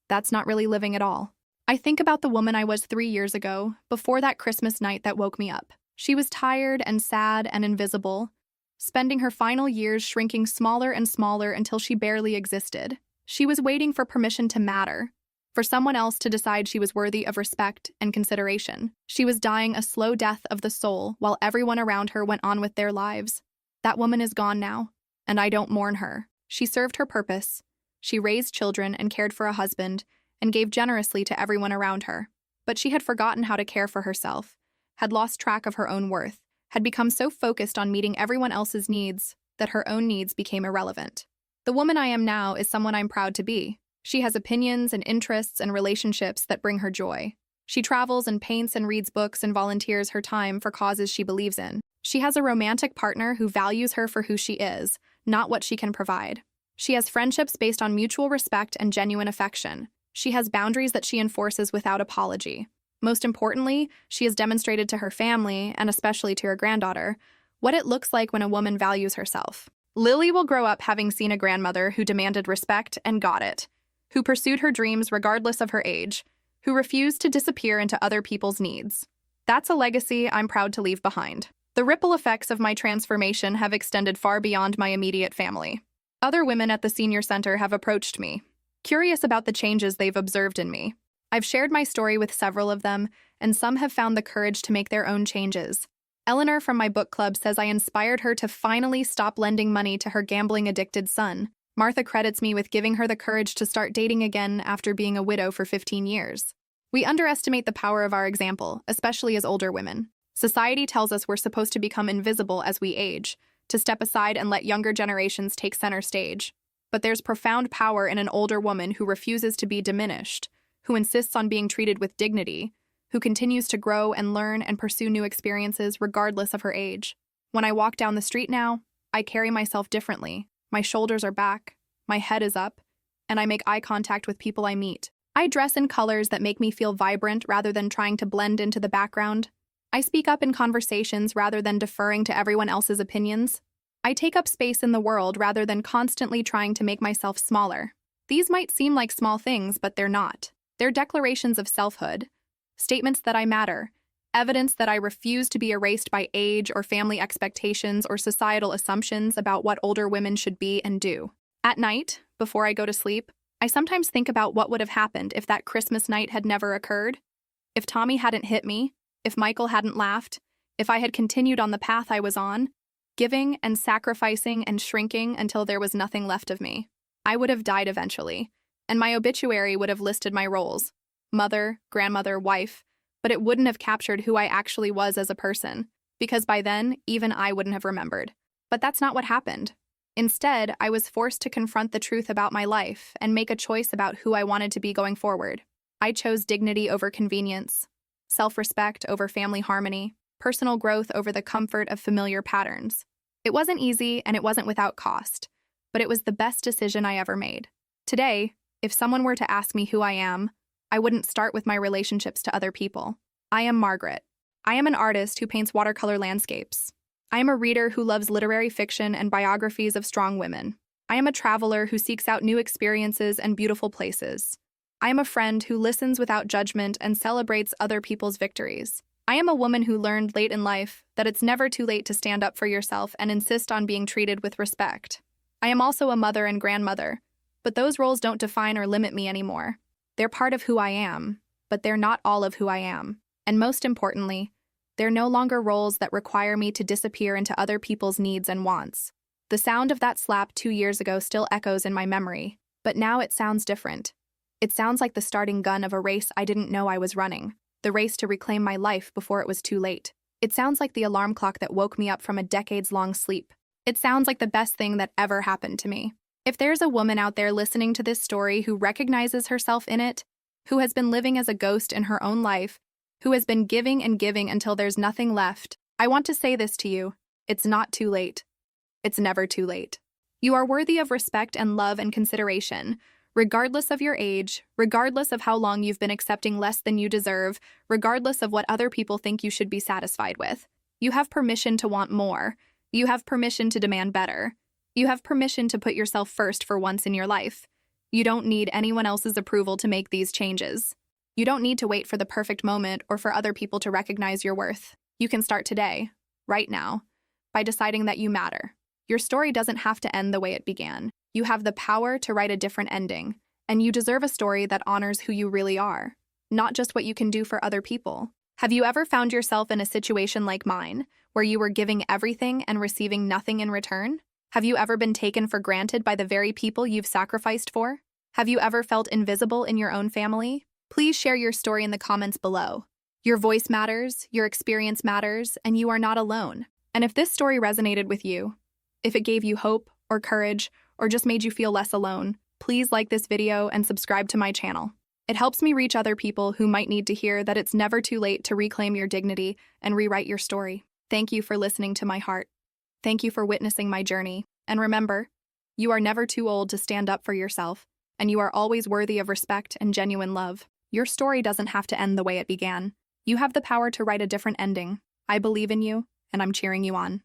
that's not really living at all. I think about the woman I was 3 years ago, before that Christmas night that woke me up. She was tired and sad and invisible, spending her final years shrinking smaller and smaller until she barely existed. She was waiting for permission to matter, for someone else to decide she was worthy of respect and consideration. She was dying a slow death of the soul while everyone around her went on with their lives. That woman is gone now, and I don't mourn her. She served her purpose. She raised children and cared for a husband, and gave generously to everyone around her. But she had forgotten how to care for herself, had lost track of her own worth, had become so focused on meeting everyone else's needs that her own needs became irrelevant. The woman I am now is someone I'm proud to be. She has opinions and interests and relationships that bring her joy. She travels and paints and reads books and volunteers her time for causes she believes in. She has a romantic partner who values her for who she is, not what she can provide. She has friendships based on mutual respect and genuine affection. She has boundaries that she enforces without apology. Most importantly, she has demonstrated to her family, and especially to her granddaughter, what it looks like when a woman values herself. Lily will grow up having seen a grandmother who demanded respect and got it, who pursued her dreams regardless of her age, who refused to disappear into other people's needs. That's a legacy I'm proud to leave behind. The ripple effects of my transformation have extended far beyond my immediate family. Other women at the senior center have approached me, curious about the changes they've observed in me. I've shared my story with several of them, and some have found the courage to make their own changes. Eleanor from my book club says I inspired her to finally stop lending money to her gambling-addicted son. Martha credits me with giving her the courage to start dating again after being a widow for 15 years. We underestimate the power of our example, especially as older women. Society tells us we're supposed to become invisible as we age, to step aside and let younger generations take center stage. But there's profound power in an older woman who refuses to be diminished, who insists on being treated with dignity, who continues to grow and learn and pursue new experiences regardless of her age. When I walk down the street now, I carry myself differently. My shoulders are back, my head is up, and I make eye contact with people I meet. I dress in colors that make me feel vibrant rather than trying to blend into the background. I speak up in conversations rather than deferring to everyone else's opinions. I take up space in the world rather than constantly trying to make myself smaller. These might seem like small things, but they're not. They're declarations of selfhood, statements that I matter, evidence that I refuse to be erased by age or family expectations or societal assumptions about what older women should be and do. At night, before I go to sleep, I sometimes think about what would have happened if that Christmas night had never occurred. If Tommy hadn't hit me, if Michael hadn't laughed, if I had continued on the path I was on, giving and sacrificing and shrinking until there was nothing left of me. I would have died eventually, and my obituary would have listed my roles: mother, grandmother, wife, but it wouldn't have captured who I actually was as a person, because by then, even I wouldn't have remembered. But that's not what happened. Instead, I was forced to confront the truth about my life and make a choice about who I wanted to be going forward. I chose dignity over convenience, self-respect over family harmony, personal growth over the comfort of familiar patterns. It wasn't easy and it wasn't without cost, but it was the best decision I ever made. Today, if someone were to ask me who I am, I wouldn't start with my relationships to other people. I am Margaret. I am an artist who paints watercolor landscapes. I am a reader who loves literary fiction and biographies of strong women. I am a traveler who seeks out new experiences and beautiful places. I am a friend who listens without judgment and celebrates other people's victories. I am a woman who learned late in life that it's never too late to stand up for yourself and insist on being treated with respect. I am also a mother and grandmother, but those roles don't define or limit me anymore. They're part of who I am, but they're not all of who I am. And most importantly, they're no longer roles that require me to disappear into other people's needs and wants. The sound of that slap 2 years ago still echoes in my memory, but now it sounds different. It sounds like the starting gun of a race I didn't know I was running. the race to reclaim my life before it was too late. It sounds like the alarm clock that woke me up from a decades-long sleep. It sounds like the best thing that ever happened to me. If there's a woman out there listening to this story who recognizes herself in it, who has been living as a ghost in her own life, who has been giving and giving until there's nothing left, I want to say this to you. It's not too late. It's never too late. You are worthy of respect and love and consideration, regardless of your age, regardless of how long you've been accepting less than you deserve, regardless of what other people think you should be satisfied with. You have permission to want more. You have permission to demand better. You have permission to put yourself first for once in your life. You don't need anyone else's approval to make these changes. You don't need to wait for the perfect moment or for other people to recognize your worth. You can start today, right now, by deciding that you matter. Your story doesn't have to end the way it began. You have the power to write a different ending, and you deserve a story that honors who you really are, not just what you can do for other people. Have you ever found yourself in a situation like mine, where you were giving everything and receiving nothing in return? Have you ever been taken for granted by the very people you've sacrificed for? Have you ever felt invisible in your own family? Please share your story in the comments below. Your voice matters, your experience matters, and you are not alone. And if this story resonated with you, if it gave you hope or courage, or just made you feel less alone, please like this video and subscribe to my channel. It helps me reach other people who might need to hear that it's never too late to reclaim your dignity and rewrite your story. Thank you for listening to my heart. Thank you for witnessing my journey. And remember, you are never too old to stand up for yourself, and you are always worthy of respect and genuine love. Your story doesn't have to end the way it began. You have the power to write a different ending. I believe in you, and I'm cheering you on.